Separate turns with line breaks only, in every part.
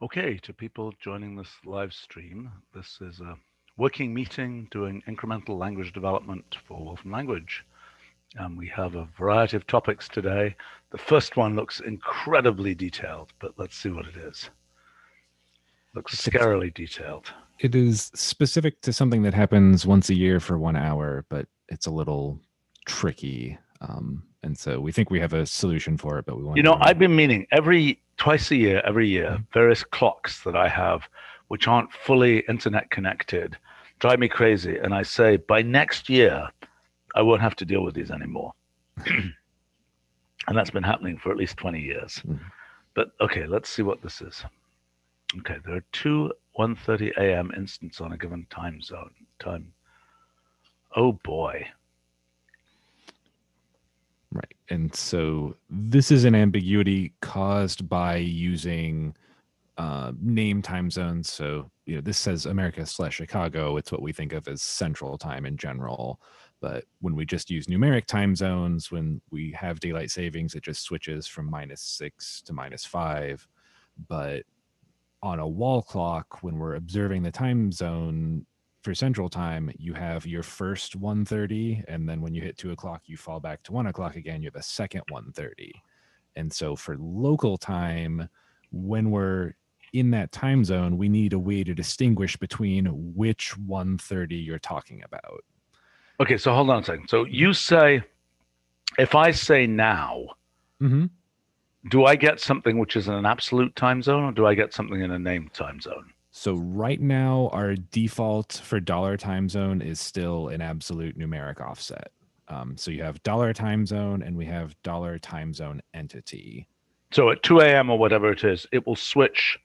Okay, to people joining this live stream, this is a working meeting doing incremental language development for Wolfram language. We have a variety of topics today. The first one looks incredibly detailed, but let's see what it is. Looks scarily detailed.
It is specific to something that happens once a year for 1 hour, but it's a little tricky. And so we think we have a solution for it, but we want
I've been meaning twice a year, every year, various clocks that I have, which aren't fully internet connected, drive me crazy. And I say, by next year, I won't have to deal with these anymore. And that's been happening for at least 20 years. But okay, let's see what this is. Okay, there are two 1:30 a.m. instants on a given time. Oh boy.
Right. And so this is an ambiguity caused by using name time zones. So, this says America/Chicago. It's what we think of as central time in general. But when we just use numeric time zones, when we have daylight savings, it just switches from -6 to -5. But on a wall clock, when we're observing the time zone for central time, you have your first 1:30, and then when you hit 2 o'clock, you fall back to 1 o'clock again. You're the second 1:30. And so for local time, when we're in that time zone, we need a way to distinguish between which 1:30 you're talking about.
Okay, so hold on a second. So you say, if I say now, do I get something which is in an absolute time zone, or do I get something in a named time zone?
So right now, our default for dollar time zone is still an absolute numeric offset. So you have dollar time zone, and we have dollar time zone entity.
So at 2 a.m. or whatever it is, it will switch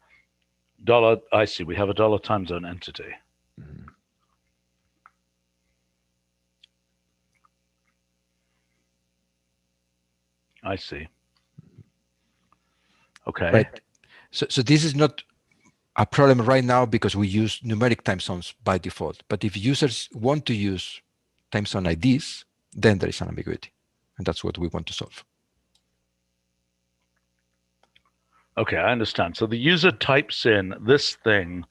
dollar. I see. We have a dollar time zone entity. I see. Okay.
Right. So this is not a problem right now because we use numeric time zones by default. But if users want to use time zone IDs, then there is an ambiguity. And that's what we want to solve.
Okay, I understand. So the user types in this thing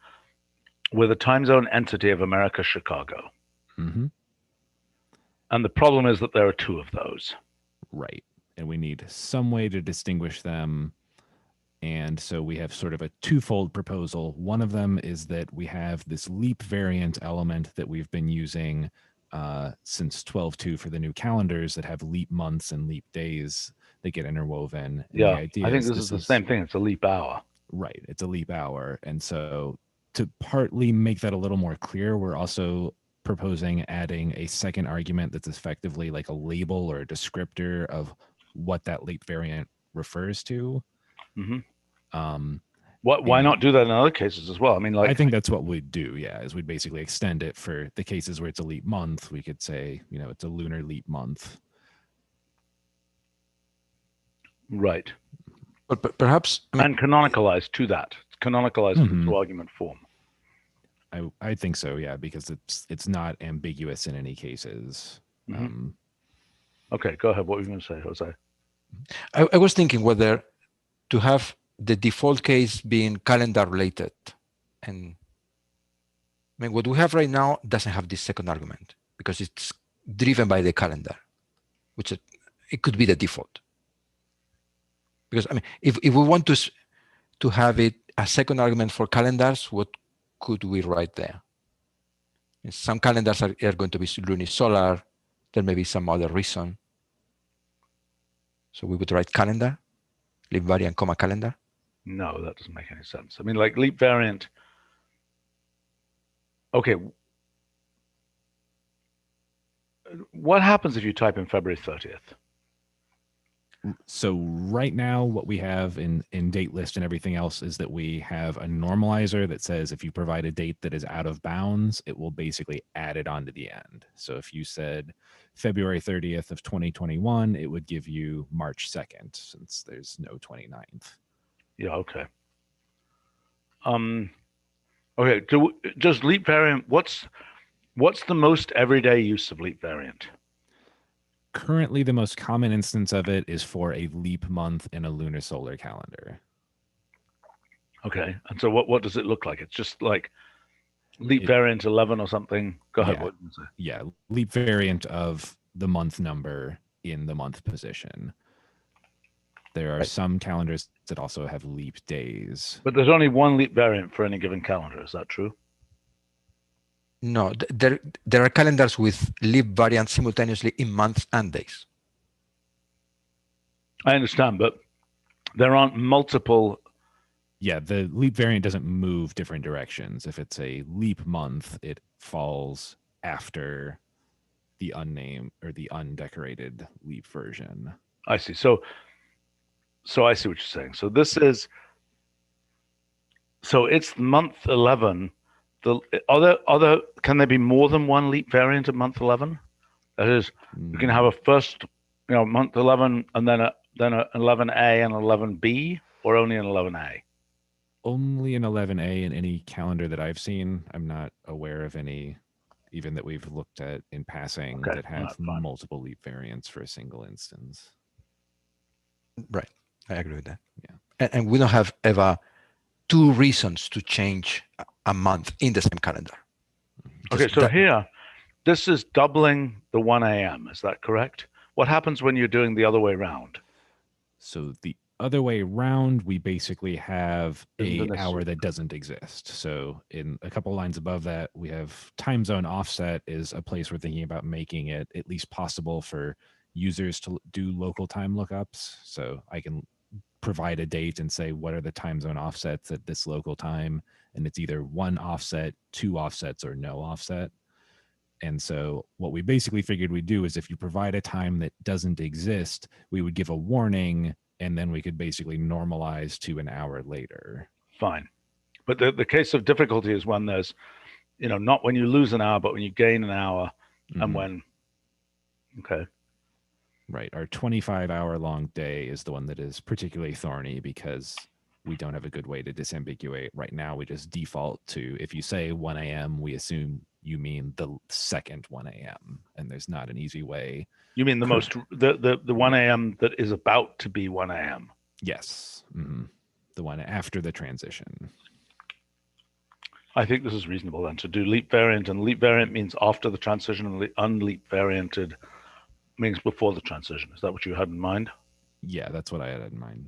with a time zone entity of America, Chicago. And the problem is that there are two of those.
Right. And we need some way to distinguish them. And so we have sort of a twofold proposal. One of them is that we have this leap variant element that we've been using since 12.2 for the new calendars that have leap months and leap days that get interwoven. And
yeah, I think this is the same thing. It's a leap hour.
Right. It's a leap hour. And so to partly make that a little more clear, we're also proposing adding a second argument that's effectively like a label or a descriptor of what that leap variant refers to.
Why not do that in other cases as well? I mean,
I think that's what we'd do. Yeah, is we'd basically extend it for the cases where it's a leap month. We could say, it's a lunar leap month.
Right.
But perhaps
and canonicalize to that. Canonicalize to argument form.
I think so. Yeah, because it's not ambiguous in any cases.
Okay, go ahead. What were you going to say, Jose?
I was thinking whether to have the default case being calendar related. And I mean, what we have right now doesn't have this second argument because it's driven by the calendar, which it could be the default. Because I mean, if we want to have it a second argument for calendars, what could we write there? Some calendars are going to be lunisolar. There may be some other reason. So we would write calendar, leap variant, comma calendar.
No, that doesn't make any sense. I mean, like leap variant. Okay. What happens if you type in February 30th?
So right now, what we have in date list and everything else is that we have a normalizer that says if you provide a date that is out of bounds, it will basically add it onto the end. So if you said February 30th of 2021, it would give you March 2nd since there's no 29th.
Yeah, okay. Okay, does leap variant, what's the most everyday use of leap variant?
Currently, the most common instance of it is for a leap month in a lunar solar calendar.
Okay. And so what does it look like? It's just like leap variant 11 or something. Go ahead.
Yeah.
What did you say?
Yeah, leap variant of the month number in the month position. There are some calendars that also have leap days.
But there's only one leap variant for any given calendar. Is that true?
No, there are calendars with leap variants simultaneously in months and days.
I understand, but there aren't multiple.
Yeah, the leap variant doesn't move different directions. If it's a leap month, it falls after the unnamed or the undecorated leap version.
I see. So I see what you're saying. So this is, so it's month 11. Can there be more than one leap variant at month 11? That is, you can have a first, month 11 and then an 11A and 11B, or only an 11A?
Only an 11A in any calendar that I've seen. I'm not aware of any, even that we've looked at in passing, that have multiple leap variants for a single instance.
Right. I agree with that.
Yeah.
And we don't have ever two reasons to change a month in the same calendar.
Okay, so here, this is doubling the 1 a.m. Is that correct? What happens when you're doing the other way around?
So the other way around, we basically have a hour that doesn't exist. So in a couple lines above that, we have time zone offset is a place we're thinking about making it at least possible for users to do local time lookups. So I can provide a date and say, what are the time zone offsets at this local time? And it's either one offset, two offsets, or no offset. And so what we basically figured we'd do is if you provide a time that doesn't exist, we would give a warning, and then we could basically normalize to an hour later.
Fine. But the case of difficulty is when there's, not when you lose an hour, but when you gain an hour, and when, okay.
Right. Our 25-hour-long day is the one that is particularly thorny because we don't have a good way to disambiguate. Right now, we just default to, if you say 1 a.m., we assume you mean the second 1 a.m., and there's not an easy way.
You mean the 1 a.m. that is about to be 1 a.m.?
Yes. Mm-hmm. The one after the transition.
I think this is reasonable then to do leap variant, and leap variant means after the transition, and unleap varianted means before the transition. Is that what you had in mind?
Yeah, that's what I had in mind.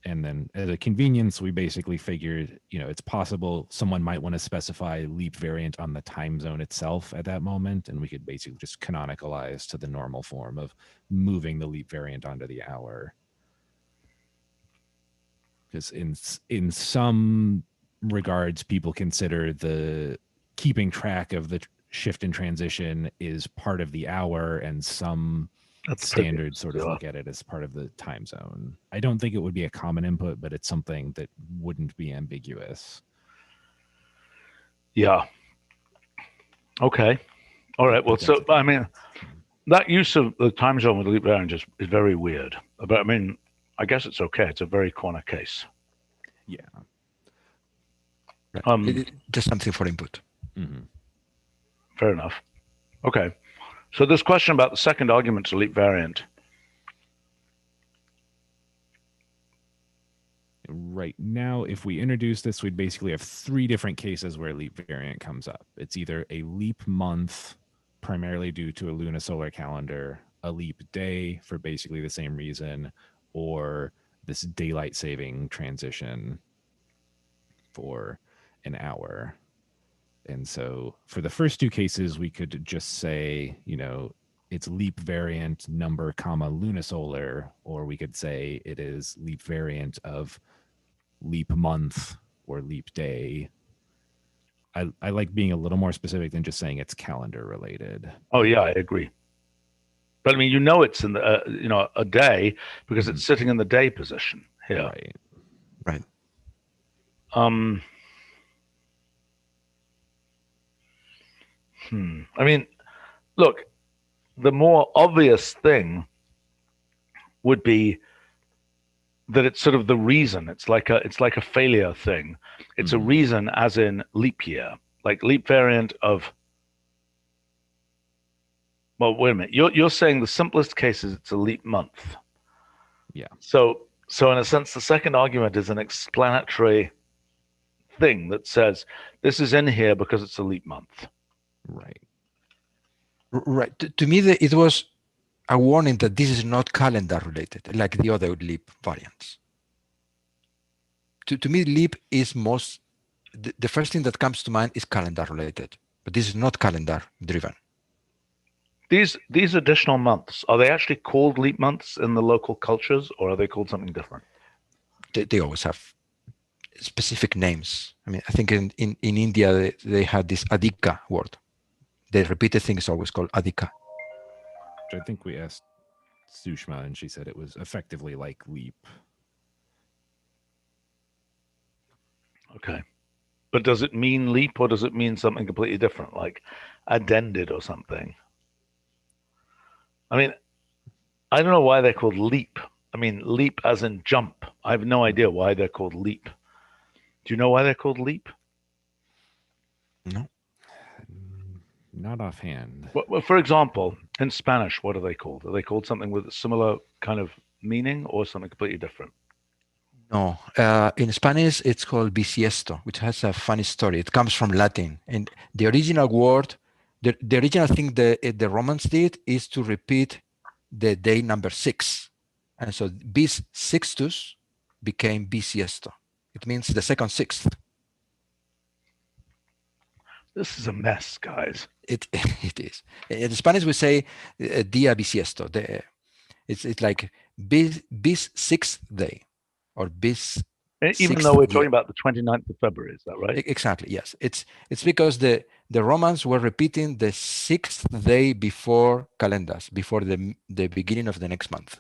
And then as a convenience, we basically figured, it's possible someone might want to specify leap variant on the time zone itself at that moment. And we could basically just canonicalize to the normal form of moving the leap variant onto the hour. Because in some regards, people consider the keeping track of the shift in transition is part of the hour, and some standards sort of look at it as part of the time zone. I don't think it would be a common input, but it's something that wouldn't be ambiguous.
Yeah. Okay. All right. Well, so, I mean, that use of the time zone with leap variant is very weird. But I mean, I guess it's okay. It's a very corner case.
Yeah.
Just something for input.
Mm-hmm.
Fair enough. Okay. So this question about the second argument to leap variant.
Right now, if we introduce this, we'd basically have three different cases where leap variant comes up. It's either a leap month, primarily due to a lunisolar calendar, a leap day for basically the same reason, or this daylight saving transition for an hour. And so for the first two cases, we could just say, it's leap variant number, comma, lunisolar, or we could say it is leap variant of leap month or leap day. I like being a little more specific than just saying it's calendar related.
Oh yeah, I agree. But I mean, it's in the a day because it's sitting in the day position here.
Right.
I mean, look, the more obvious thing would be that it's sort of the reason. It's like a failure thing. It's a reason, as in leap year, like leap variant of. Well, wait a minute. You're saying the simplest case is it's a leap month.
Yeah.
So So in a sense, the second argument is an explanatory thing that says this is in here because it's a leap month.
Right.
Right. To me, it was a warning that this is not calendar related, like the other leap variants. To me, leap is the first thing that comes to mind is calendar related, but this is not calendar driven.
These additional months, are they actually called leap months in the local cultures, or are they called something different?
They always have specific names. I mean, I think in India, they had this adhika word. The repeated thing is always called adhika.
Which I think we asked Sushma, and she said it was effectively like leap.
Okay. But does it mean leap, or does it mean something completely different, like addended or something? I mean, I don't know why they're called leap. I mean, leap as in jump. I have no idea why they're called leap. Do you know why they're called leap?
No.
Not offhand.
Well, for example, in Spanish, what are they called? Are they called something with a similar kind of meaning or something completely different?
No, in Spanish it's called bisiesto, which has a funny story. It comes from Latin, and the original word, the original thing the Romans did is to repeat the day number 6, and so bis sixtus became bisiesto. It means the second sixth.
This is a mess, guys.
It is. In Spanish we say dia bisiesto. It's like bis sixth day, or bis.
Even though we're talking about the 29th of February, is that right?
Exactly, yes. It's because the Romans were repeating the 6th day before calendars, before the beginning of the next month.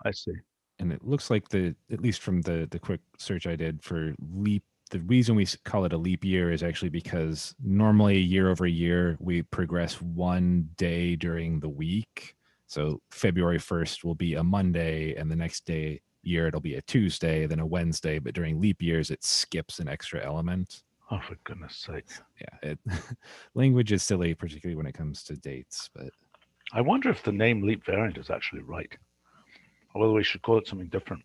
I see.
And it looks like at least from the quick search I did for leap, the reason we call it a leap year is actually because normally year over year, we progress one day during the week. So February 1st will be a Monday, and the next year it'll be a Tuesday, then a Wednesday. But during leap years, it skips an extra element.
Oh, for goodness sake.
Yeah, language is silly, particularly when it comes to dates. But
I wonder if the name leap variant is actually right, or whether we should call it something different.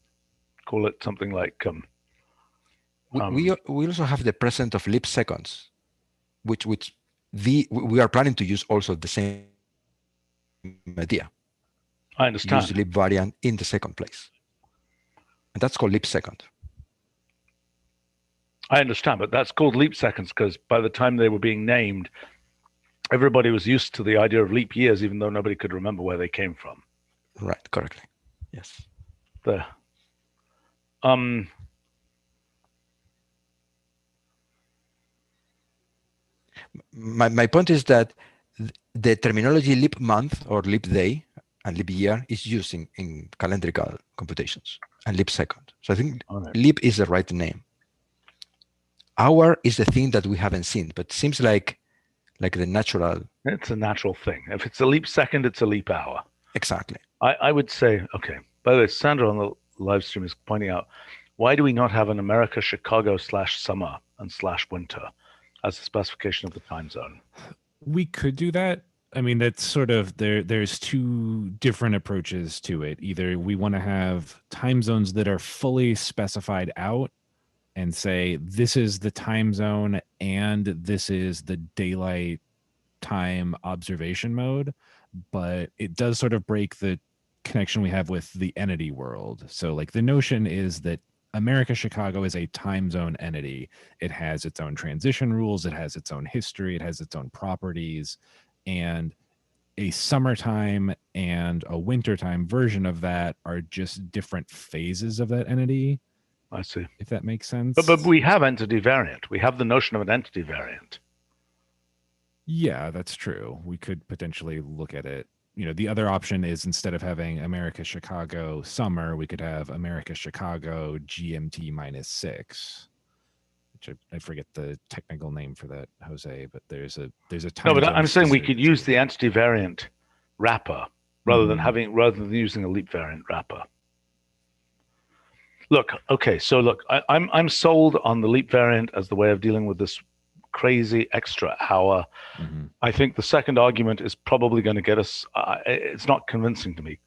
Call it something like
we also have the present of leap seconds, which we are planning to use also the same idea.
I understand.
Use leap variant in the second place, and that's called leap second.
I understand, but that's called leap seconds because by the time they were being named, everybody was used to the idea of leap years, even though nobody could remember where they came from.
Right, correctly. Yes. My point is that the terminology leap month or leap day and leap year is used in calendrical computations, and leap second. So I think leap is the right name. Hour is the thing that we haven't seen, but seems like the natural.
It's a natural thing. If it's a leap second, it's a leap hour.
Exactly.
I would say, okay. By the way, Sandra on the live stream is pointing out, why do we not have an America Chicago /summer and /winter as a specification of the time zone?
We could do that. I mean, that's sort of there's two different approaches to it. Either we want to have time zones that are fully specified out and say this is the time zone and this is the daylight time observation mode, but it does sort of break the connection we have with the entity world. So like the notion is that America Chicago is a time zone entity. It has its own transition rules, it has its own history, it has its own properties, and a summertime and a wintertime version of that are just different phases of that entity.
I see.
If that makes sense.
But we have entity variant. We have the notion of an entity variant.
Yeah, that's true. We could potentially look at it. You know, the other option is instead of having America Chicago summer, we could have America Chicago GMT -6, which I forget the technical name for that, Jose. But there's a time.
No, but I'm saying we could use the entity variant wrapper rather than using a leap variant wrapper. Look, okay, so look, I'm sold on the leap variant as the way of dealing with this crazy extra hour. I think the second argument is probably going to get us. It's not convincing to me.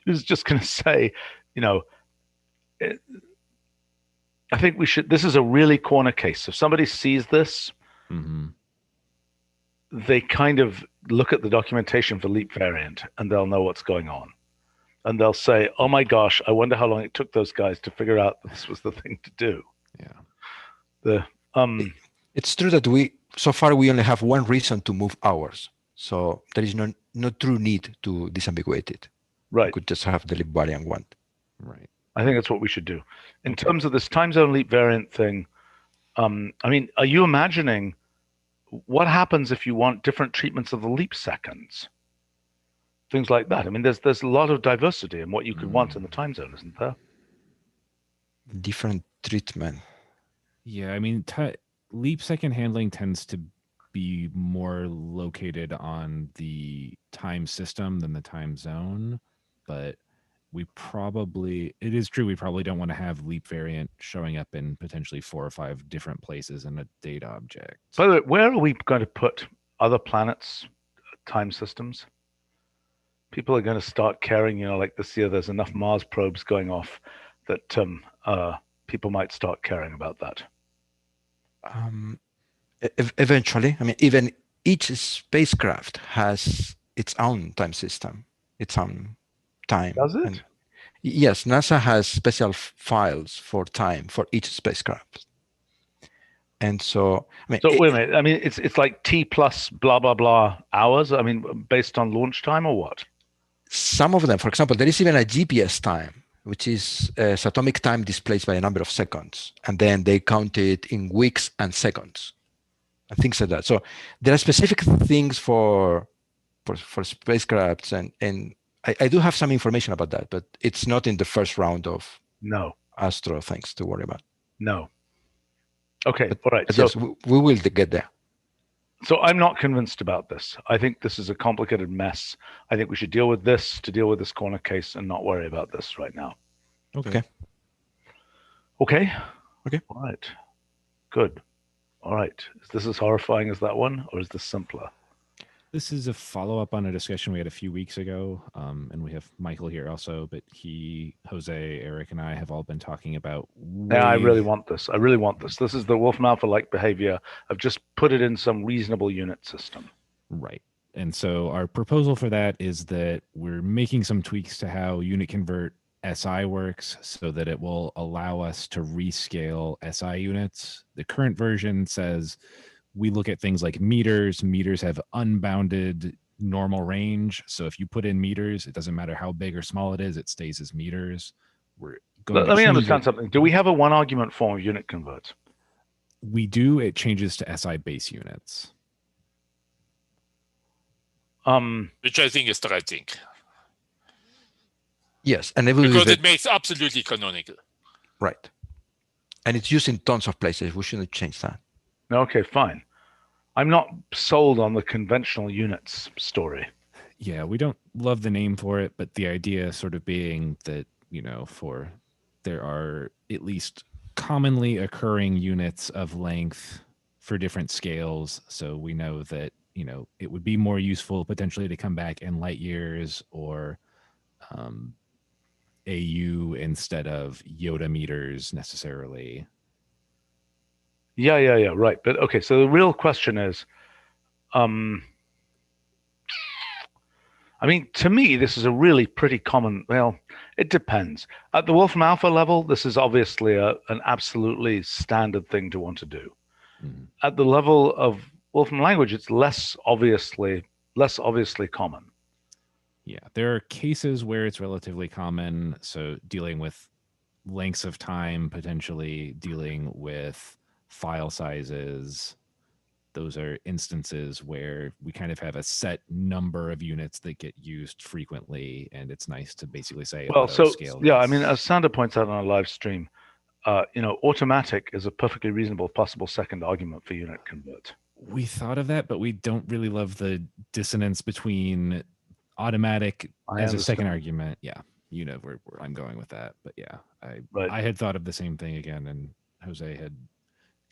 It's just going to say, you know, I think we should. This is a really corner case. If somebody sees this, they kind of look at the documentation for leap variant and they'll know what's going on. And they'll say, oh my gosh, I wonder how long it took those guys to figure out that this was the thing to do.
Yeah.
It's true that so far we only have one reason to move ours. So there is no true need to disambiguate it.
Right.
We could just have the leap variant one.
Right.
I think that's what we should do. In terms of this time zone leap variant thing, I mean, are you imagining what happens if you want different treatments of the leap seconds? Things like that. I mean, there's a lot of diversity in what you could want in the time zone, isn't there?
Different treatment.
Yeah, I mean, leap second handling tends to be more located on the time system than the time zone, but it is true, we probably don't want to have leap variant showing up in potentially 4 or 5 different places in a data object.
By the way, where are we going to put other planets' time systems? People are going to start caring, like this year there's enough Mars probes going off that people might start caring about that.
Eventually, I mean, even each spacecraft has its own time system, its own time.
Does it?
Yes, NASA has special files for time for each spacecraft. And so, I mean,
wait a minute. I mean, it's like T plus blah, blah, blah hours. I mean, based on launch time or what?
Some of them, for example, there is even a GPS time, which is atomic time displaced by a number of seconds. And then they count it in weeks and seconds and things like that. So there are specific things for spacecrafts. And I do have some information about that, but it's not in the first round of Astro things to worry about.
No. Okay, all right.
But so yes, we will get there.
So I'm not convinced about this. I think this is a complicated mess. I think we should deal with this to deal with this corner case and not worry about this right now.
Okay.
All right. Good. All right. Is this as horrifying as that one, or is this simpler?
This is a follow-up on a discussion we had a few weeks ago, and we have Michael here also, but Jose, Eric, and I have all been talking about...
Yeah, I really want this. This is the Wolfram Alpha-like behavior of just put it in some reasonable unit system.
Right. And so our proposal for that is that we're making some tweaks to how unit convert SI works so that it will allow us to rescale SI units. The current version says... we look at things like meters. Meters have unbounded normal range. So if you put in meters, it doesn't matter how big or small it is, it stays as meters.
Let me understand something. Do we have a one argument form of unit converts?
We do. It changes to SI base units.
Which I think is the right thing.
Yes. And
because it makes absolutely canonical.
Right. And it's used in tons of places. We shouldn't change that.
Okay, fine. I'm not sold on the conventional units story.
Yeah, we don't love the name for it, but the idea sort of being that, there are at least commonly occurring units of length for different scales. So we know that, it would be more useful potentially to come back in light years or AU instead of Yoda meters necessarily.
Yeah, right. But okay, so the real question is, I mean, to me, this is a really pretty common, well, it depends. At the Wolfram Alpha level, this is obviously an absolutely standard thing to want to do.
Mm-hmm.
At the level of Wolfram language, it's less obviously common.
Yeah, there are cases where it's relatively common. So dealing with lengths of time, potentially dealing with file sizes, those are instances where we kind of have a set number of units that get used frequently, and it's nice to basically say,
well, so yeah, I mean, as Sander points out on our live stream, automatic is a perfectly reasonable possible second argument for unit convert.
We thought of that, but we don't really love the dissonance between automatic as a second argument. Yeah, where I'm going with that. But yeah, I had thought of the same thing again, and Jose had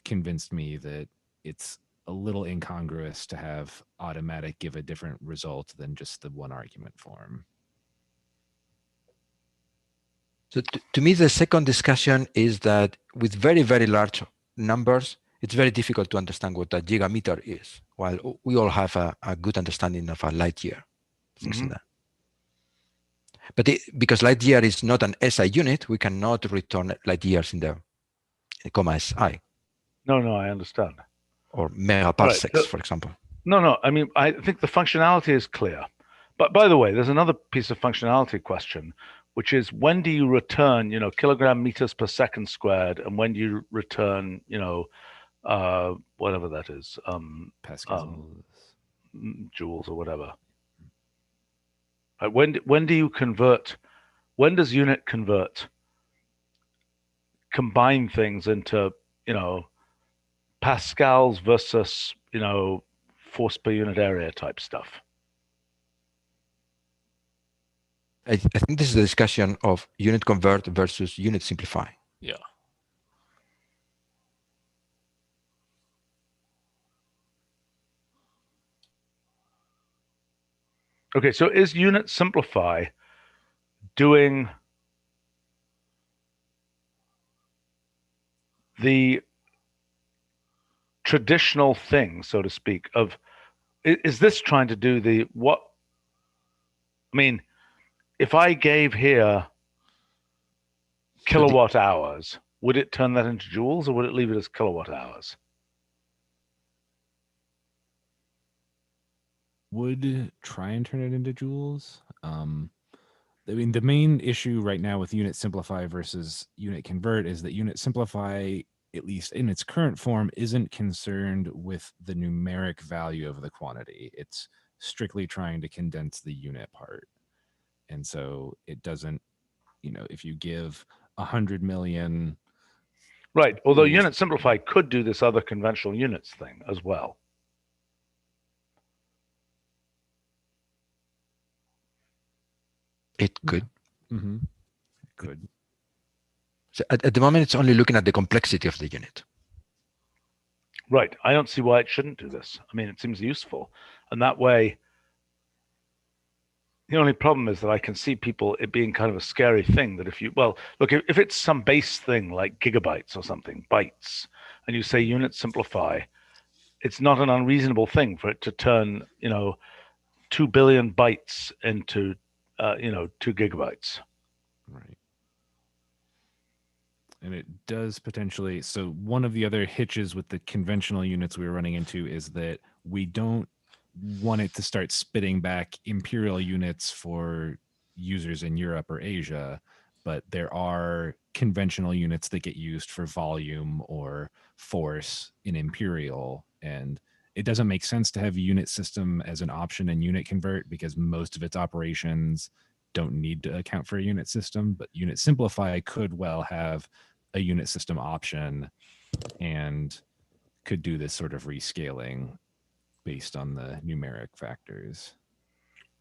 convinced me that it's a little incongruous to have automatic give a different result than just the one argument form.
So to me, the second discussion is that with very, very large numbers, it's very difficult to understand what a gigameter is, while we all have a good understanding of a light year, things like that. But because light year is not an SI unit, we cannot return light years in the comma SI.
No, I understand.
Or megaparsecs, for example.
No. I mean, I think the functionality is clear. But by the way, there's another piece of functionality question, which is when do you return, kilogram meters per second squared, and when do you return, whatever that is,
Pascals.
joules or whatever. When do you convert? When does unit convert? Combine things into, pascals versus, force per unit area type stuff.
I think this is a discussion of unit convert versus unit simplify.
Yeah.
Okay, so is unit simplify doing the traditional thing, so to speak, is this trying to do what? I mean, if I gave here kilowatt hours, would it turn that into joules or would it leave it as kilowatt hours?
Would try and turn it into joules. I mean, the main issue right now with unit simplify versus unit convert is that unit simplify, at least in its current form, isn't concerned with the numeric value of the quantity. It's strictly trying to condense the unit part. And so it doesn't, if you give 100 million.
Right. Although unit simplify could do this other conventional units thing as well.
It could.
Mm-hmm. It could.
So at the moment, it's only looking at the complexity of the unit.
Right. I don't see why it shouldn't do this. I mean, it seems useful. And that way, the only problem is that I can see it being kind of a scary thing that look, if it's some base thing like gigabytes or something, bytes, and you say unit simplify, it's not an unreasonable thing for it to turn, 2 billion bytes into, 2 gigabytes.
Right. And it does potentially. So one of the other hitches with the conventional units we were running into is that we don't want it to start spitting back imperial units for users in Europe or Asia, but there are conventional units that get used for volume or force in imperial, and it doesn't make sense to have unit system as an option in unit convert because most of its operations don't need to account for a unit system. But unit simplify could well have a unit system option and could do this sort of rescaling based on the numeric factors.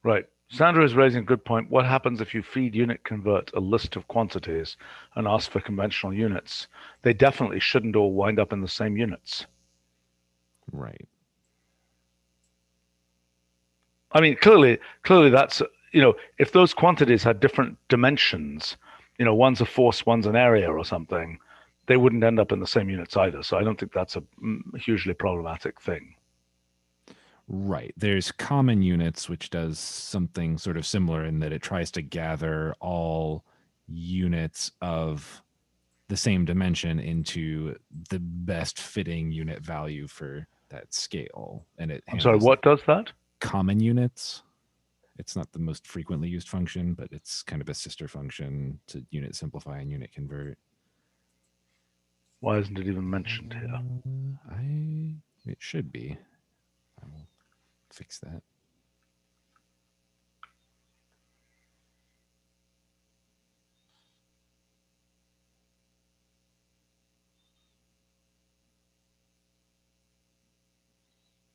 Right. Sandra is raising a good point. What happens if you feed unit convert a list of quantities and ask for conventional units? They definitely shouldn't all wind up in the same units.
Right.
I mean, clearly that's, if those quantities had different dimensions, one's a force, one's an area or something, they wouldn't end up in the same units either. So I don't think that's a hugely problematic thing.
Right. There's common units, which does something sort of similar in that it tries to gather all units of the same dimension into the best fitting unit value for that scale. And
I'm sorry, what does that?
Common units. It's not the most frequently used function, but it's kind of a sister function to unit simplify and unit convert.
Why isn't it even mentioned here?
It should be. I will fix that.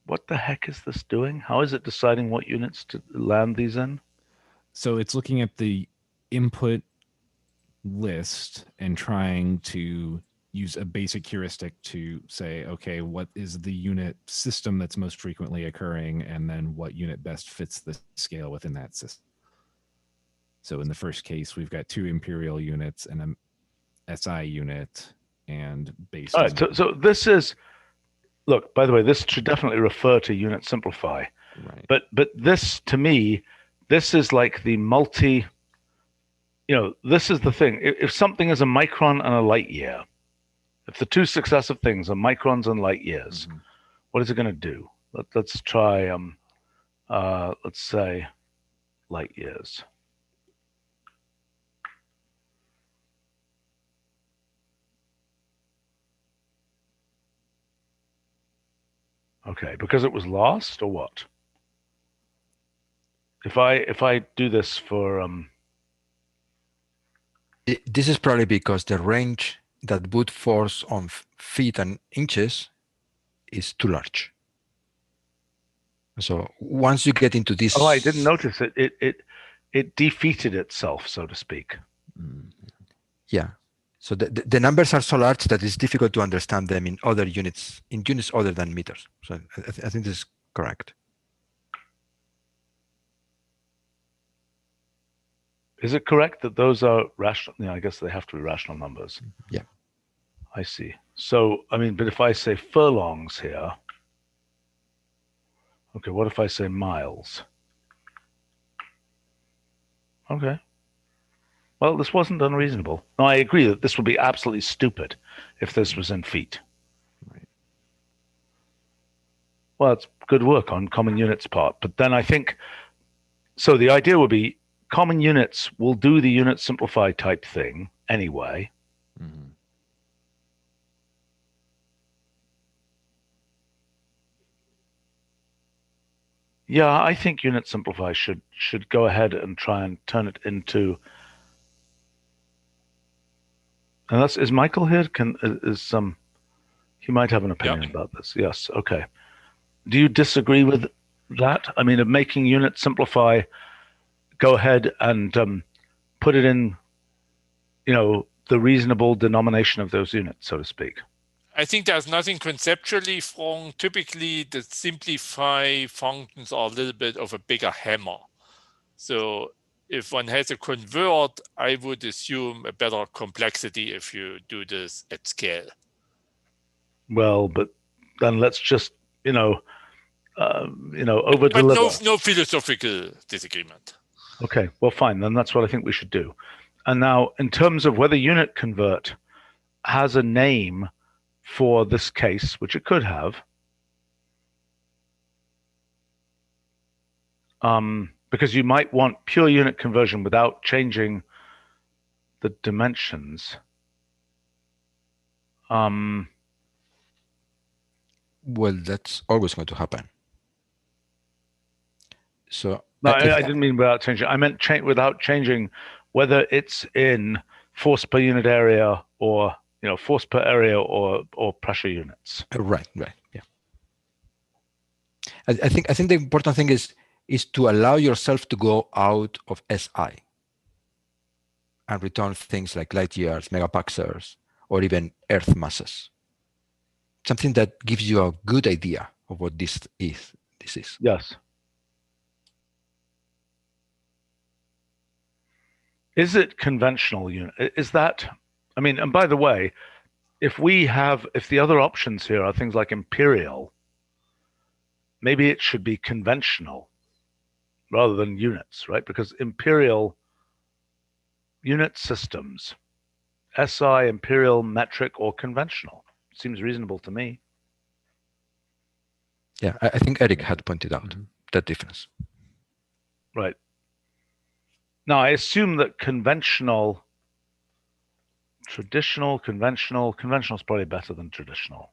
What the heck is this doing? How is it deciding what units to land these in?
So it's looking at the input list and trying to use a basic heuristic to say, okay, what is the unit system that's most frequently occurring, and then what unit best fits the scale within that system. So in the first case, we've got 2 imperial units and a SI unit, and based
All
on
right. So this is, look, by the way, this should definitely refer to unit simplify.
right.
But this, to me, this is like the multi, this is the thing. If something is a micron and a light year, if the 2 successive things are microns and light years,
Mhm.
what is it going to do? Let's try, let's say light years. Okay, because it was lost or what? If I do this for
This is probably because the range that brute force on feet and inches is too large. So once you get into this,
I didn't notice it. It defeated itself, so to speak.
Yeah. So the numbers are so large that it's difficult to understand them in other units, in units other than meters. So I think this is correct.
Is it correct that those are rational? I guess they have to be rational numbers.
Yeah.
I see. So, but if I say furlongs here, okay, what if I say miles? Okay. Well, this wasn't unreasonable. No, I agree that this would be absolutely stupid if this was in feet.
Right.
Well, it's good work on common units part. But then I think, so the idea would be common units will do the unit simplify type thing anyway.
Mhm.
Yeah, I think unit simplify should go ahead and try and turn it into. And is Michael here? He might have an opinion about this. Yes. Okay. Do you disagree with that? Of making unit simplify, go ahead and put it in, the reasonable denomination of those units, so to speak.
I think there's nothing conceptually wrong. Typically, the simplify functions are a little bit of a bigger hammer. So if one has a convert, I would assume a better complexity if you do this at scale.
Well, but then let's just, over
But
deliver.
no philosophical disagreement.
Okay, well, fine. Then that's what I think we should do. And now, in terms of whether unit convert has a name for this case, which it could have, because you might want pure unit conversion without changing the dimensions.
Well, that's always going to happen. So
no, I didn't mean without changing. I meant without changing whether it's in force per unit area or force per area or pressure units.
Right. Yeah. I think the important thing is to allow yourself to go out of SI and return things like light years, megaparsec, or even Earth masses. Something that gives you a good idea of what this is.
Yes. Is it conventional unit? Is that, and by the way, if the other options here are things like imperial, maybe it should be conventional rather than units, right? Because imperial unit systems, SI, imperial, metric, or conventional, seems reasonable to me.
Yeah, I think Eric had pointed out that difference.
Right. Now, I assume that conventional is probably better than traditional.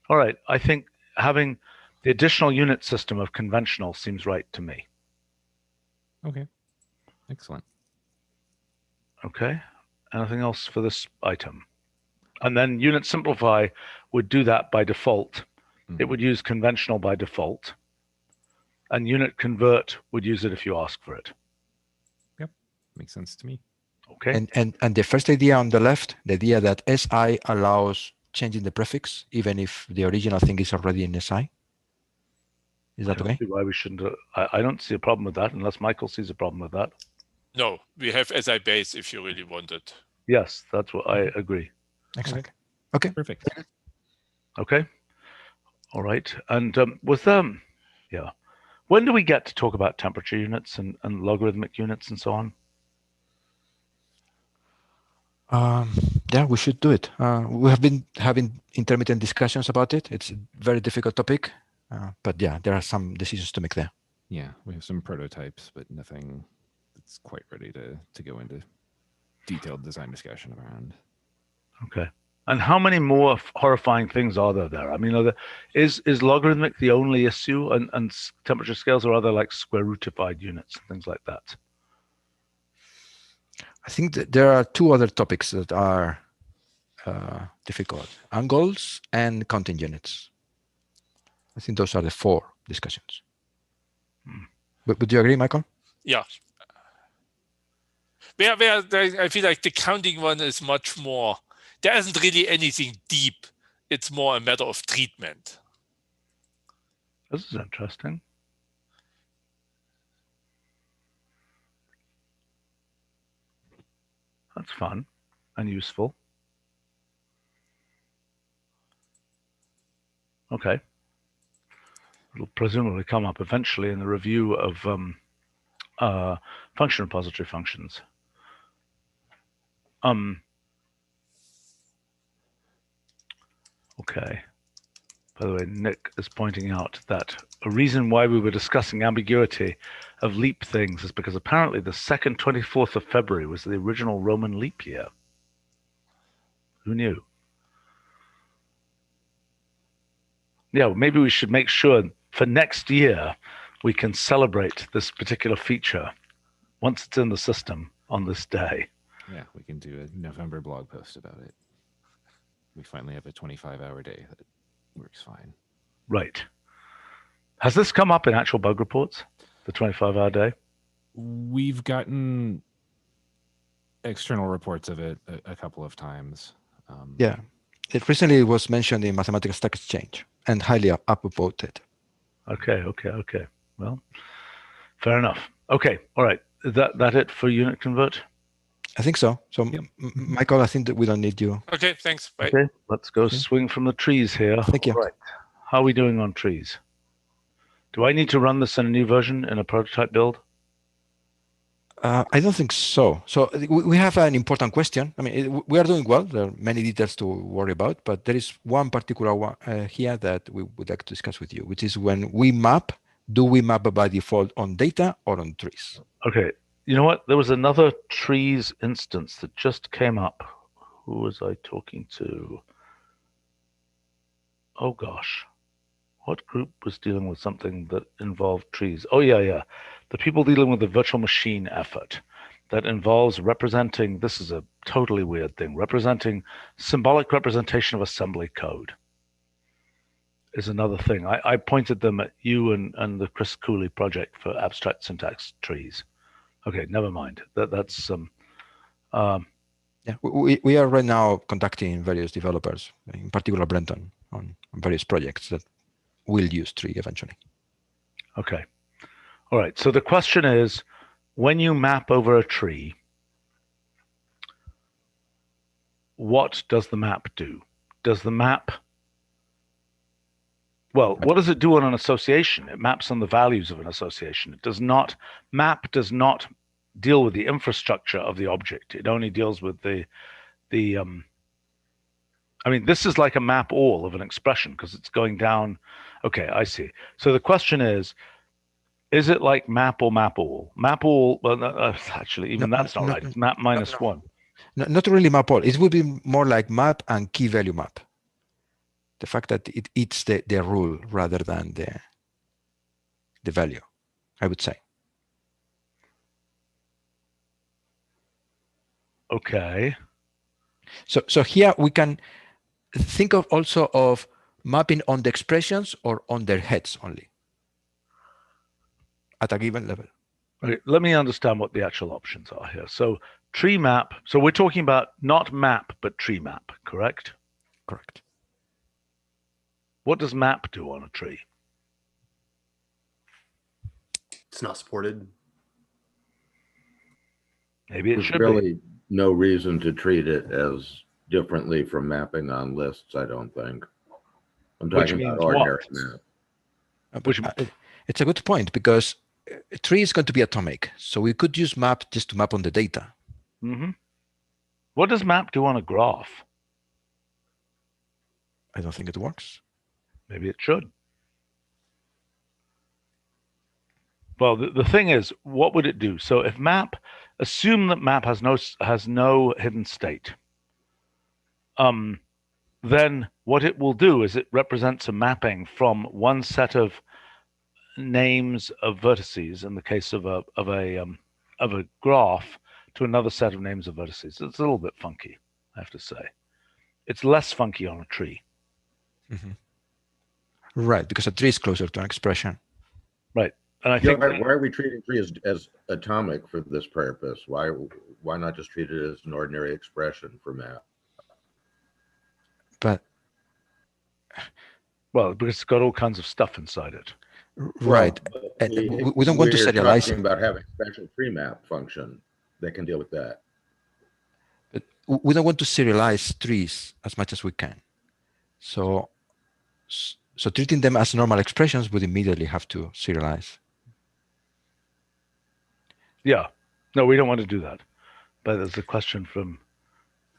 All right. I think having the additional unit system of conventional seems right to me.
Okay. Excellent.
Okay. Anything else for this item? And then unit simplify would do that by default. It would use conventional by default. And unit convert would use it if you ask for it.
Yep. Makes sense to me.
Okay.
And the first idea on the left, the idea that SI allows changing the prefix, even if the original thing is already in SI. Is that okay?
See why we shouldn't? I don't see a problem with that, unless Michael sees a problem with that.
No, we have SI base if you really want it.
Yes, that's what I agree.
Exactly. Okay.
Perfect.
Okay. All right. And yeah. When do we get to talk about temperature units and logarithmic units and so on?
Yeah, we should do it. We have been having intermittent discussions about it. It's a very difficult topic, but yeah, there are some decisions to make there.
Yeah, we have some prototypes, but nothing that's quite ready to go into detailed design discussion around.
Okay. And how many more horrifying things are there? I mean, is logarithmic the only issue and temperature scales, or are there like square rootified units and things like that?
I think that there are two other topics that are difficult: angles and counting units. I think those are the four discussions. But would you agree, Michael?
Yeah. Where I feel like the counting one is much more, there isn't really anything deep. It's more a matter of treatment.
This is interesting. That's fun and useful. Okay. It'll presumably come up eventually in the review of function repository functions. Okay. By the way, Nick is pointing out that a reason why we were discussing ambiguity of leap things is because apparently the second 24th of February was the original Roman leap year. Who knew? Yeah, well, maybe we should make sure for next year we can celebrate this particular feature once it's in the system on this day.
Yeah, we can do a November blog post about it. We finally have a 25-hour day that works fine.
Right. Has this come up in actual bug reports, the 25-hour day?
We've gotten external reports of it a couple of times.
Yeah. It recently was mentioned in Mathematical Stack Exchange and highly upvoted.
Okay. Well, fair enough. Okay. All right. Is that it for unit convert?
I think so. So,
Yep.
Michael, I think that we don't need you.
Okay, thanks. Bye.
Okay. Let's go swing from the trees here.
Thank you.
All right. How are we doing on trees? Do I need to run this in a new version in a prototype build?
I don't think so. So we have an important question. I mean, we are doing well. There are many details to worry about, but there is one particular one here that we would like to discuss with you, which is when we map, do we map by default on data or on trees?
Okay. You know what? There was another trees instance that just came up. Who was I talking to? Oh, gosh. What group was dealing with something that involved trees? Oh, yeah. The people dealing with the virtual machine effort that involves representing, this is a totally weird thing, representing symbolic representation of assembly code is another thing. I pointed them at you and the Chris Cooley project for abstract syntax trees. Okay, never mind. That's
Yeah, we are right now contacting various developers, in particular Brenton, on various projects that will use tree eventually.
okay. All right. So the question is, when you map over a tree, what does the map do? Does the map, well, what does it do on an association? It maps on the values of an association. It does not, map does not deal with the infrastructure of the object. It only deals with the I mean, this is like a map all of an expression because it's going down. Okay, I see. So the question is it like map or map all? Map all, well, no, actually, even that's not right. It's map minus one.
No, not really map all. It would be more like map and key value map. The fact that it eats the rule rather than the value, I would say.
Okay.
So here we can think of also of mapping on the expressions or on their heads only at a given level.
Okay, let me understand what the actual options are here. So tree map, so we're talking about not map, but tree map, correct?
Correct.
What does map do on a tree?
it's not supported.
Maybe it
There's
should
really
be.
no reason to treat it as differently from mapping on lists, I don't think. I'm
Which
talking
means
about ordinary
what?
map.
Which
It's a good point because a tree is going to be atomic. So we could use map just to map on the data.
What does map do on a graph?
I don't think it works.
Maybe it should. Well, the thing is, what would it do? So if map, assume that map has no hidden state. Then what it will do is it represents a mapping from one set of names of vertices in the case of a graph to another set of names of vertices. It's a little bit funky, I have to say. It's less funky on a tree.
Right, because a tree is closer to an expression.
Right. And I
Yeah,
think
why are we treating tree as atomic for this purpose? Why not just treat it as an ordinary expression for map?
But
well, because it's got all kinds of stuff inside it.
right,
Well,
and we don't want to serialize
talking
it.
about having a special tree map function that can deal with that.
But we don't want to serialize trees as much as we can. So treating them as normal expressions would immediately have to serialize.
Yeah. No, we don't want to do that. But there's a question from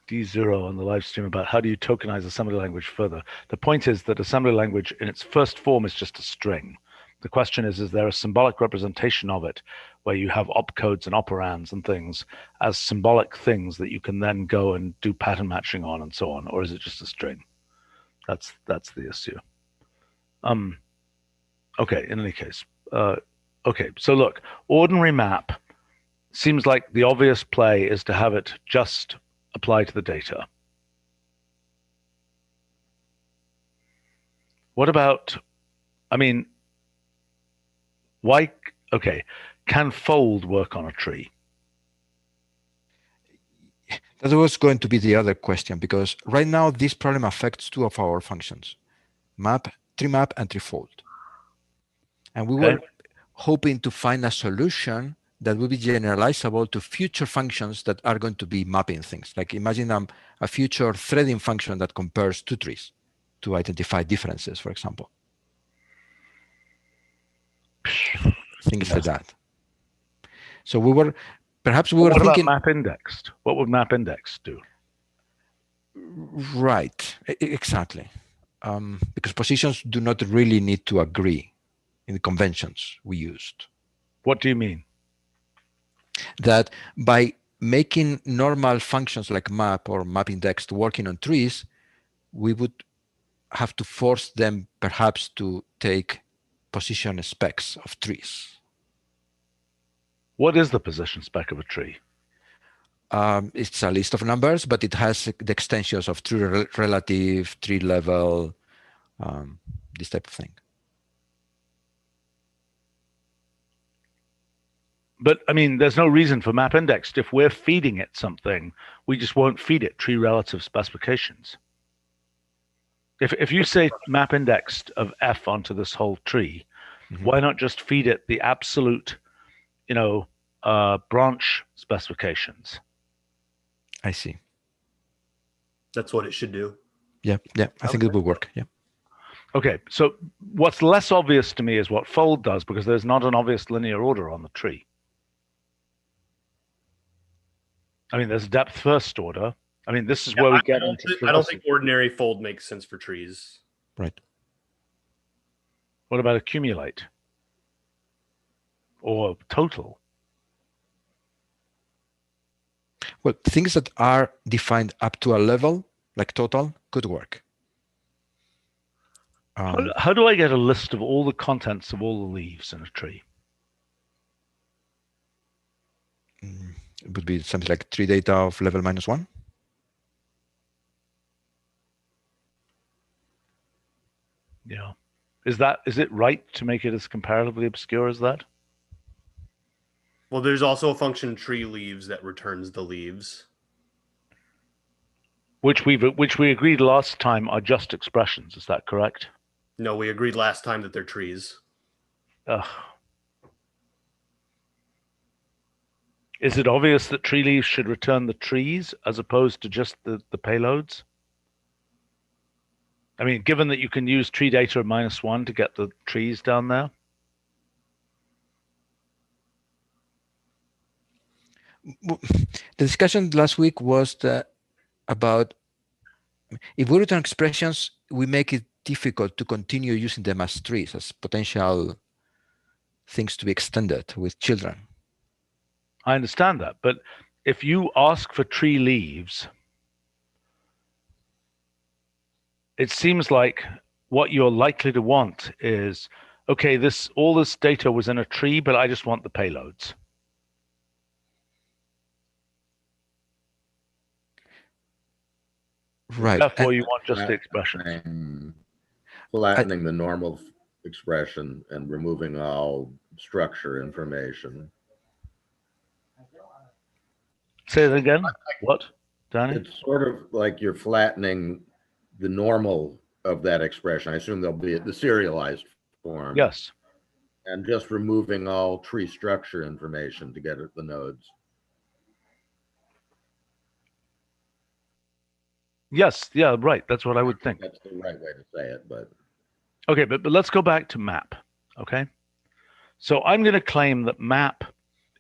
D0 on the live stream about how do you tokenize assembly language further? The point is that assembly language in its first form is just a string. The question is there a symbolic representation of it where you have opcodes and operands and things as symbolic things that you can then go and do pattern matching on and so on, or is it just a string? That's the issue. Okay, in any case. Okay, so look, ordinary map seems like the obvious play is to have it just apply to the data. What about, I mean, why, okay, can fold work on a tree?
That was going to be the other question, because right now this problem affects two of our functions, tree map and tree fold. And we were hoping to find a solution that will be generalizable to future functions that are going to be mapping things. Like imagine a future threading function that compares two trees to identify differences, for example. Things like that. So we were thinking.
What about map indexed? What would map indexed do?
Right, exactly. Because positions do not really need to agree in the conventions we used.
What do you mean?
That by making normal functions like map or map indexed working on trees, we would have to force them perhaps to take position specs of trees.
What is the position spec of a tree?
It's a list of numbers, but it has the extensions of tree relative, tree level, this type of thing.
But I mean, there's no reason for map indexed. If we're feeding it something, we just won't feed it tree relative specifications. If you say map indexed of F onto this whole tree, why not just feed it the absolute, branch specifications?
I see.
That's what it should do.
Yeah, I think it will work. Yeah.
Okay, so what's less obvious to me is what fold does, because there's not an obvious linear order on the tree. I mean, there's depth first order. I mean, this is where we get into.
I don't think ordinary fold makes sense for trees.
Right.
What about accumulate? Or total?
Well, things that are defined up to a level, like total, could work.
How do I get a list of all the contents of all the leaves in a tree?
It would be something like tree data of level -1.
Yeah. Is it right to make it as comparatively obscure as that?
Well, there's also a function tree leaves that returns the leaves.
Which we agreed last time are just expressions, is that correct?
No, we agreed last time that they're trees.
Ugh. Is it obvious that tree leaves should return the trees as opposed to just the payloads? I mean, given that you can use tree data of -1 to get the trees down there?
The discussion last week was about if we return expressions, we make it difficult to continue using them as trees, as potential things to be extended with children.
I understand that, but if you ask for tree leaves, it seems like what you're likely to want is, okay, all this data was in a tree, but I just want the payloads.
Right.
Therefore, you want just the expression.
Flattening the normal expression and removing all structure information.
Say it again. What, Danny?
It's sort of like you're flattening the normal of that expression. I assume there'll be the serialized form.
Yes.
And just removing all tree structure information to get at the nodes.
Yes, yeah, right. That's what I would think.
That's the right way to say it, but
okay, but let's go back to map. Okay, so I'm going to claim that map,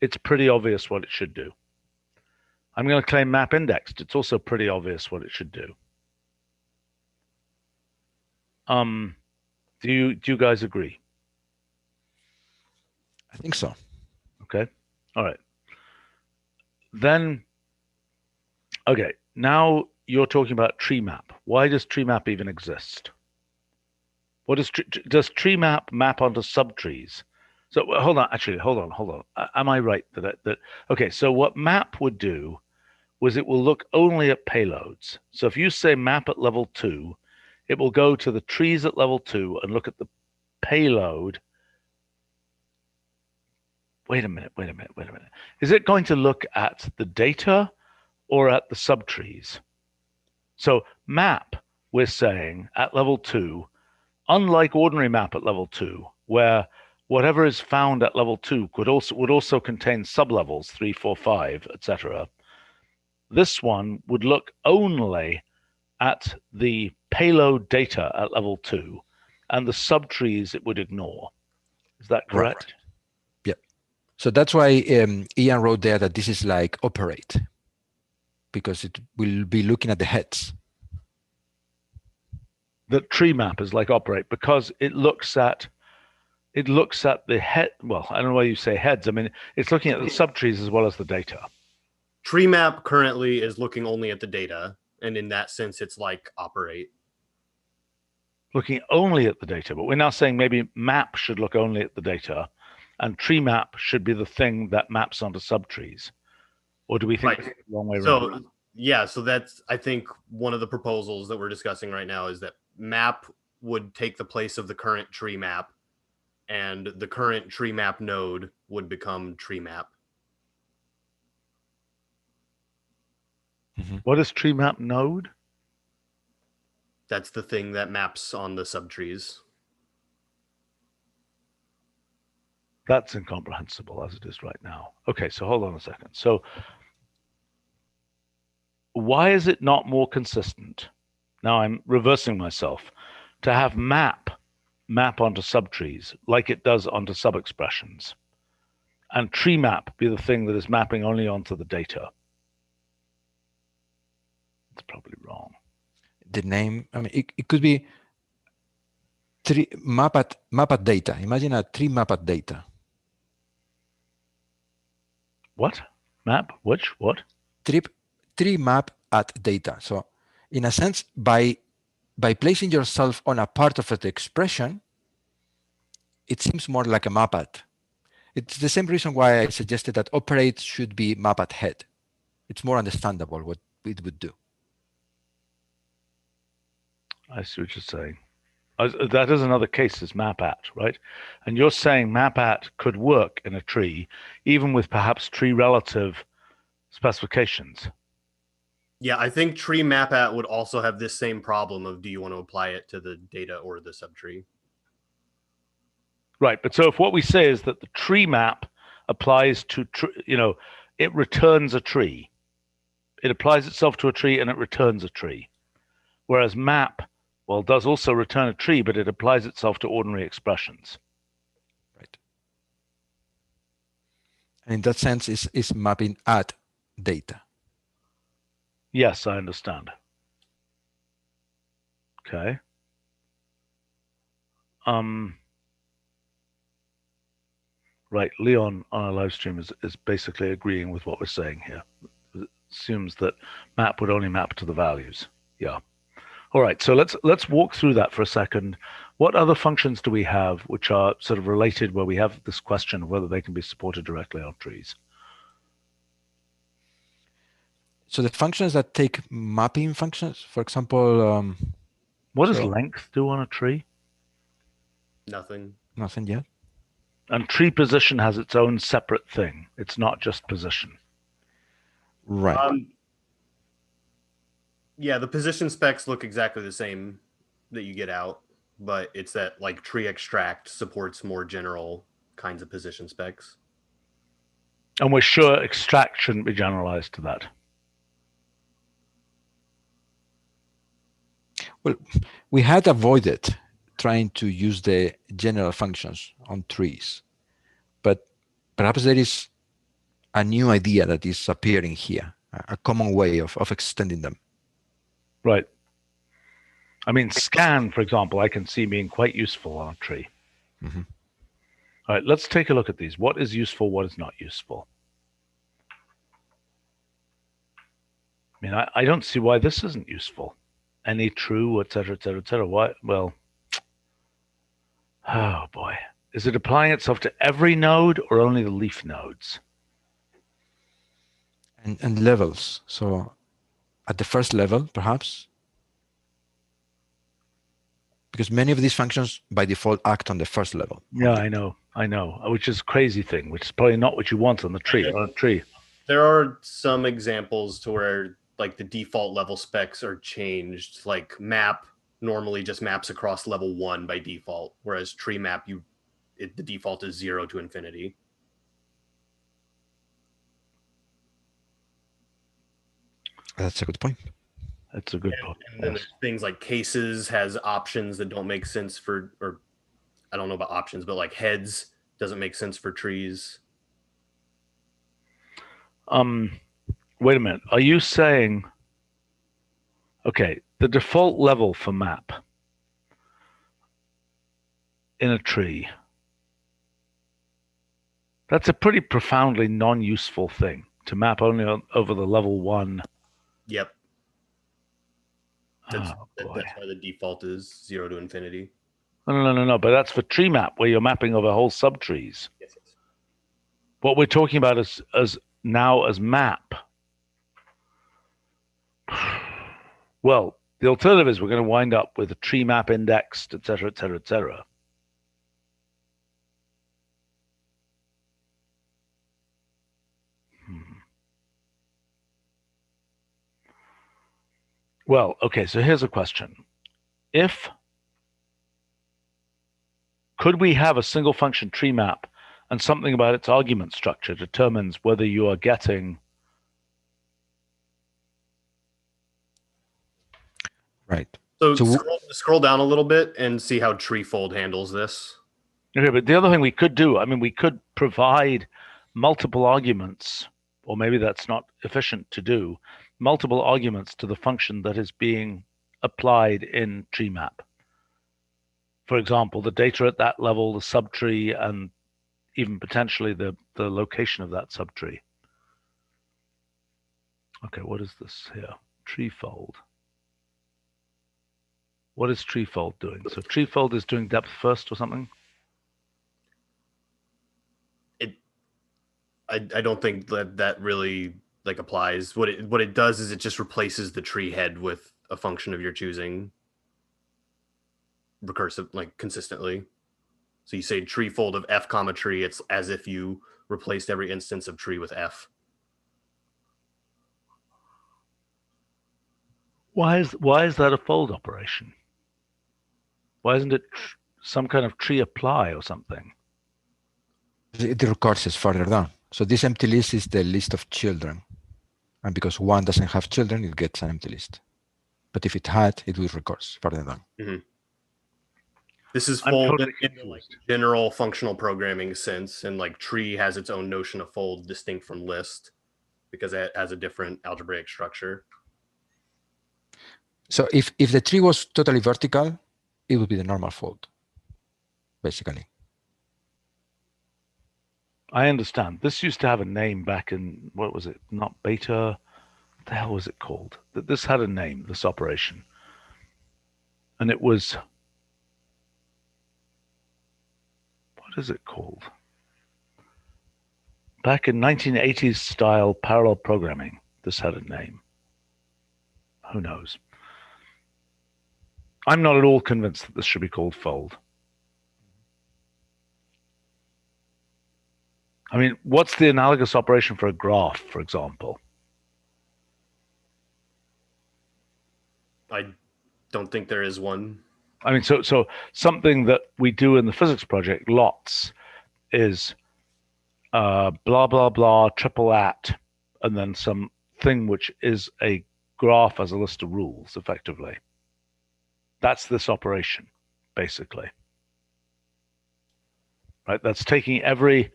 it's pretty obvious what it should do. I'm going to claim map indexed. It's also pretty obvious what it should do. Do you guys agree?
I think so.
Okay. All right. Then, okay, now you're talking about tree map. Why does tree map even exist? What does tree map onto subtrees? So hold on, actually, hold on. Am I right that okay? So what map would do was it will look only at payloads. So if you say map at level 2, it will go to the trees at level 2 and look at the payload. Wait a minute. Is it going to look at the data or at the subtrees? So map, we're saying at level 2, unlike ordinary map at level 2, where whatever is found at level 2 would also contain sublevels 3, 4, 5, etc. This one would look only at the payload data at level 2, and the subtrees it would ignore. Is that correct?
Right. Yeah. So that's why Ian wrote there that this is like operate, because it will be looking at the heads.
The tree map is like operate because it looks at the head. Well, I don't know why you say heads. I mean, it's looking at the subtrees as well as the data.
Tree map currently is looking only at the data, and in that sense, it's like operate.
Looking only at the data, but we're now saying maybe map should look only at the data, and tree map should be the thing that maps onto subtrees. Or do we think it's the wrong way around?
So yeah, so that's, I think, one of the proposals that we're discussing right now is that map would take the place of the current tree map, and the current tree map node would become tree map.
What is tree map node?
That's the thing that maps on the subtrees.
That's incomprehensible as it is right now. Okay, so hold on a second. So why is it not more consistent? Now I'm reversing myself to have map onto subtrees like it does onto subexpressions, and tree map be the thing that is mapping only onto the data. It's probably wrong.
The name, I mean, it could be tree map at data. Imagine a tree map at data.
What? Map? Which? What?
Tree map at data. So in a sense, by placing yourself on a part of the expression, it seems more like a map at. It's the same reason why I suggested that operate should be map at head. It's more understandable what it would do.
I see what you're saying. That is another case is map at, right? And you're saying map at could work in a tree, even with perhaps tree relative specifications.
Yeah, I think tree map at would also have this same problem of, do you want to apply it to the data or the subtree?
Right, but so if what we say is that the tree map applies to, it returns a tree. It applies itself to a tree and it returns a tree. Whereas map, well, does also return a tree, but it applies itself to ordinary expressions.
Right. And in that sense, is mapping at data.
Yes, I understand. Okay. Right, Leon on our live stream is basically agreeing with what we're saying here. It assumes that map would only map to the values. Yeah. All right, so let's walk through that for a second. What other functions do we have which are sort of related where we have this question of whether they can be supported directly on trees?
So the functions that take mapping functions, for example,
what does length do on a tree?
Nothing.
Nothing yet.
And tree position has its own separate thing. It's not just position.
Right.
Yeah, the position specs look exactly the same that you get out, but it's that like tree extract supports more general kinds of position specs.
And we're sure extract shouldn't be generalized to that.
Well, we had avoided trying to use the general functions on trees, but perhaps there is a new idea that is appearing here, a common way of extending them.
Right. I mean, scan, for example, I can see being quite useful on a tree.
Mm-hmm.
All right, let's take a look at these. What is useful? What is not useful? I mean, I don't see why this isn't useful. Any true, et cetera, et cetera, et cetera. Why? Well, oh boy. Is it applying itself to every node or only the leaf nodes?
And levels. So at the first level, perhaps, because many of these functions by default act on the first level.
Yeah, I know, which is a crazy thing, which is probably not what you want on the tree. On a tree.
There are some examples to where like the default level specs are changed. Like map normally just maps across level 1 by default, whereas tree map the default is 0 to infinity.
That's a good point.
That's a good point.
And then there's things like cases has options that don't make sense for, or I don't know about options, but like heads doesn't make sense for trees.
Wait a minute. Are you saying, okay, the default level for map in a tree, that's a pretty profoundly non-useful thing to map only over the level 1.
Yep. That's
boy.
why the default is 0 to infinity.
No. But that's for tree map where you're mapping over whole subtrees.
Yes.
What we're talking about as map. Well, the alternative is we're going to wind up with a tree map indexed, et cetera, et cetera, et cetera. Well, okay, so here's a question. Could we have a single function tree map and something about its argument structure determines whether you are getting...
Right.
So scroll down a little bit and see how treefold handles this.
Okay, but the other thing we could do, I mean, we could provide multiple arguments, or maybe that's not efficient to do, multiple arguments to the function that is being applied in tree map. For example, the data at that level, the subtree, and even potentially the location of that subtree. Okay, what is this here? Treefold. What is treefold doing? So treefold is doing depth first or something?
I don't think that really like applies. What it does is it just replaces the tree head with a function of your choosing, recursive, like consistently. So you say treefold of f comma tree. It's as if you replaced every instance of tree with f.
Why is that a fold operation? Why isn't it some kind of tree apply or something?
The recurses further down. So this empty list is the list of children. And because one doesn't have children, it gets an empty list. But if it had, it would recurse further down.
Mm-hmm. This is
I'm
fold
totally
in the like general functional programming sense, and like tree has its own notion of fold distinct from list because it has a different algebraic structure.
So if the tree was totally vertical, it would be the normal fold, basically.
I understand. This used to have a name back in, what was it? Not beta. What the hell was it called? This had a name, this operation. And it was, what is it called? Back in 1980s style parallel programming, this had a name. Who knows? I'm not at all convinced that this should be called fold. I mean, what's the analogous operation for a graph, for example?
I don't think there is one.
I mean, so something that we do in the physics project, lots, is blah, blah, blah, triple at, and then some thing which is a graph as a list of rules, effectively. That's this operation, basically. Right? That's taking every,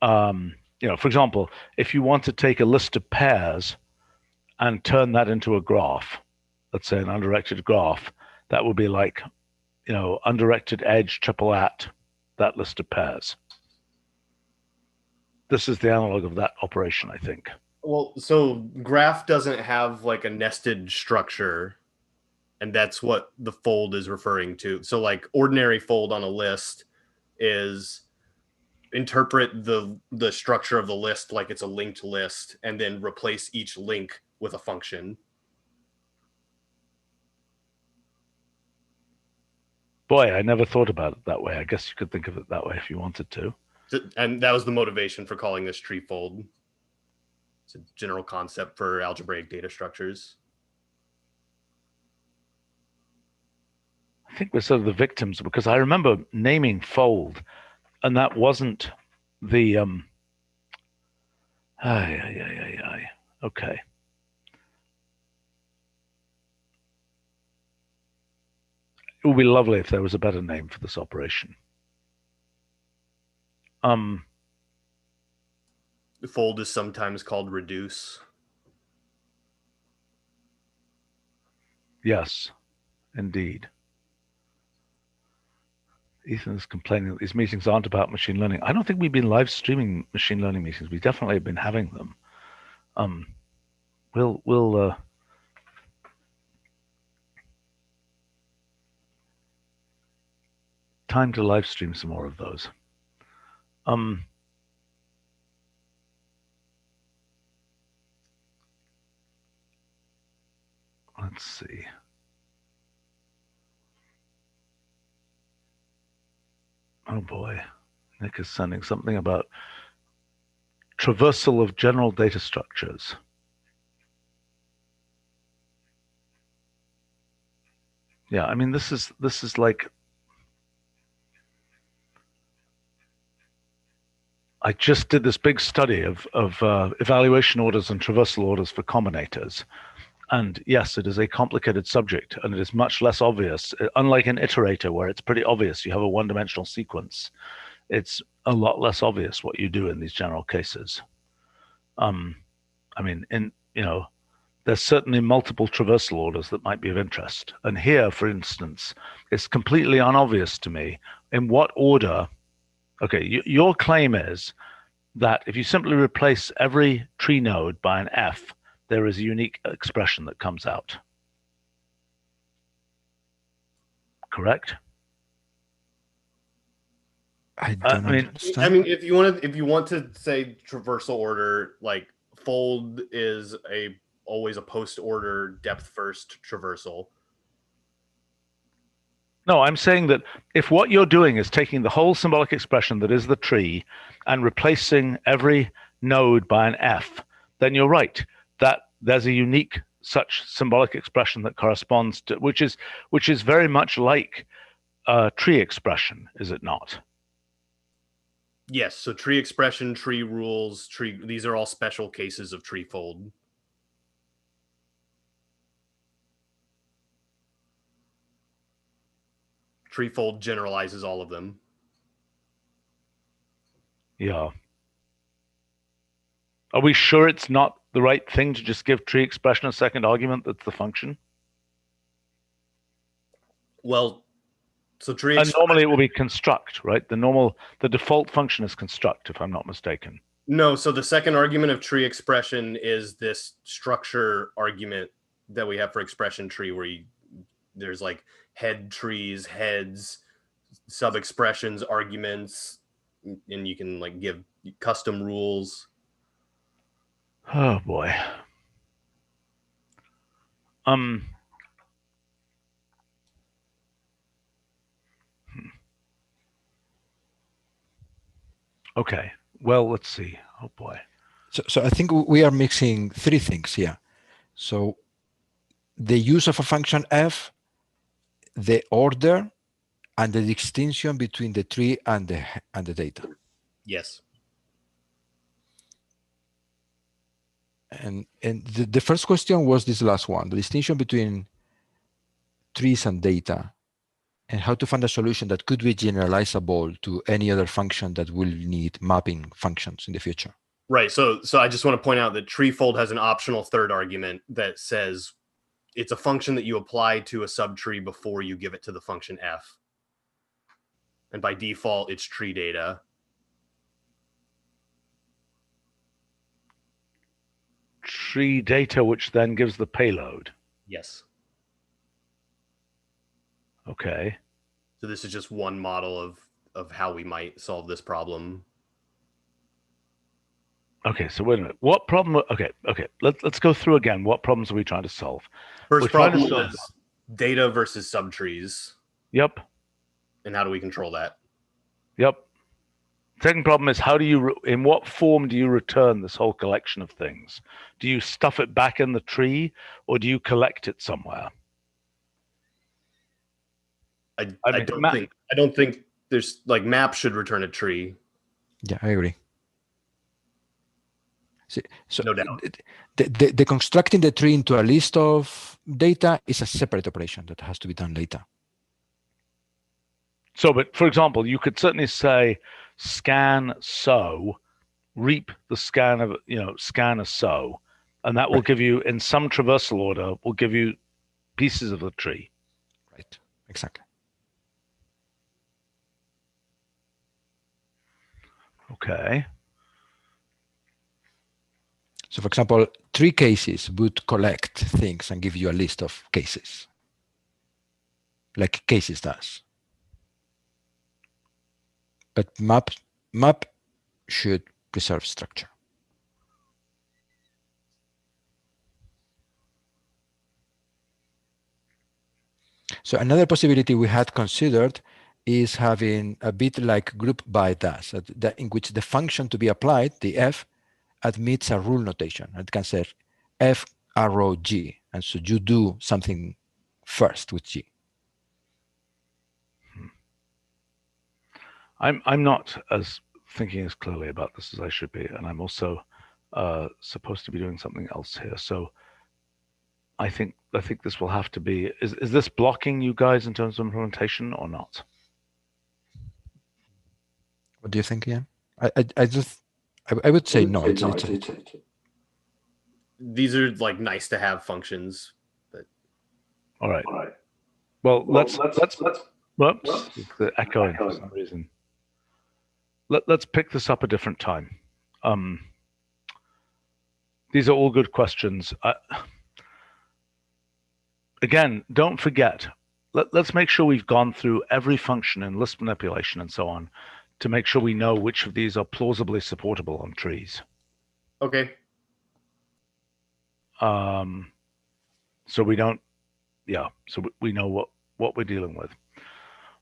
for example, if you want to take a list of pairs and turn that into a graph, let's say an undirected graph, that would be like, undirected edge triple at that list of pairs. This is the analog of that operation, I think.
Well, so graph doesn't have like a nested structure, and that's what the fold is referring to. So like ordinary fold on a list is interpret the structure of the list like it's a linked list and then replace each link with a function.
Boy, I never thought about it that way. I guess you could think of it that way if you wanted to.
And that was the motivation for calling this tree fold. It's a general concept for algebraic data structures.
I think we're sort of the victims, because I remember naming fold, and that wasn't the okay. It would be lovely if there was a better name for this operation.
The fold is sometimes called reduce.
Yes, indeed. Ethan is complaining that these meetings aren't about machine learning. I don't think we've been live streaming machine learning meetings. We definitely have been having them. We'll time to live stream some more of those. Let's see. Oh boy, Nick is sending something about traversal of general data structures. Yeah, I mean, this is like, I just did this big study of evaluation orders and traversal orders for combinators. And yes, it is a complicated subject, and it is much less obvious. Unlike an iterator, where it's pretty obvious you have a one-dimensional sequence, it's a lot less obvious what you do in these general cases. I mean, there's certainly multiple traversal orders that might be of interest. And here, for instance, it's completely unobvious to me in what order. Okay, your claim is that if you simply replace every tree node by an F, there is a unique expression that comes out. Correct?
I don't understand.
I mean, if you want to say traversal order, like fold is always a post order depth first traversal.
No, I'm saying that if what you're doing is taking the whole symbolic expression that is the tree and replacing every node by an F, then you're right. That there's a unique such symbolic expression that corresponds to, which is very much like a tree expression, is it not?
Yes, so tree expression, tree rules, these are all special cases of treefold. Treefold generalizes all of them.
Yeah. Are we sure it's not the right thing to just give tree expression a second argument that's the function?
Well, so tree
And normally it will be construct, right? The default function is construct, if I'm not mistaken.
No, so the second argument of tree expression is this structure argument that we have for expression tree, where there's like head trees, heads, sub expressions, arguments, and you can like give custom rules.
Oh boy. Okay. Well, let's see. Oh boy.
So I think we are mixing three things here. So the use of a function f, the order, and the distinction between the tree and the data.
Yes.
And the first question was this last one, the distinction between trees and data, and how to find a solution that could be generalizable to any other function that will need mapping functions in the future.
Right. So I just want to point out that treefold has an optional third argument that says it's a function that you apply to a subtree before you give it to the function f. And by default, it's tree data.
Tree data, which then gives the payload.
Yes.
Okay.
So this is just one model of how we might solve this problem.
Okay, so wait a minute. What problem? Okay. Let's go through again. What problems are we trying to solve?
First problem is data versus subtrees.
Yep.
And how do we control that?
Yep. Second problem is in what form do you return this whole collection of things? Do you stuff it back in the tree, or do you collect it somewhere?
I don't think there's like map should return a tree.
Yeah, I agree. So
no doubt.
The constructing the tree into a list of data is a separate operation that has to be done later.
So, but for example, you could certainly say scan so, reap the scan of, scan a so, and that will give you, in some traversal order, will give you pieces of the tree.
Right, exactly.
Okay.
So for example, tree cases would collect things and give you a list of cases, like cases does. But map should preserve structure. So another possibility we had considered is having a bit like group by does, in which the function to be applied, the f, admits a rule notation. It can say f arrow g, and so you do something first with g.
I'm not as thinking as clearly about this as I should be, and I'm also supposed to be doing something else here. So I think this will have to be. Is this blocking you guys in terms of implementation or not?
What do you think, Ian? I would say no.
These are like nice to have functions. But
all right. Well, let's whoops, the echoing for some reason. Let's pick this up a different time. These are all good questions. Again, don't forget, let's make sure we've gone through every function in list manipulation and so on to make sure we know which of these are plausibly supportable on trees.
Okay.
So we don't, so we know what we're dealing with.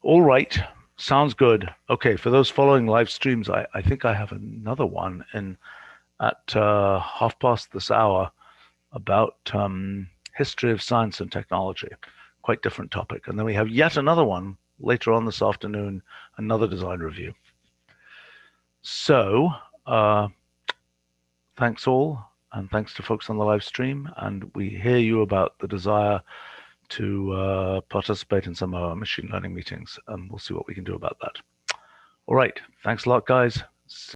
All right, sounds good. Okay, for those following live streams, I think I have another one at 1:30 this hour about history of science and technology, quite different topic. And then we have yet another one later on this afternoon, another design review. So thanks all, and thanks to folks on the live stream. And we hear you about the desire to participate in some of our machine learning meetings, and we'll see what we can do about that. All right. Thanks a lot, guys.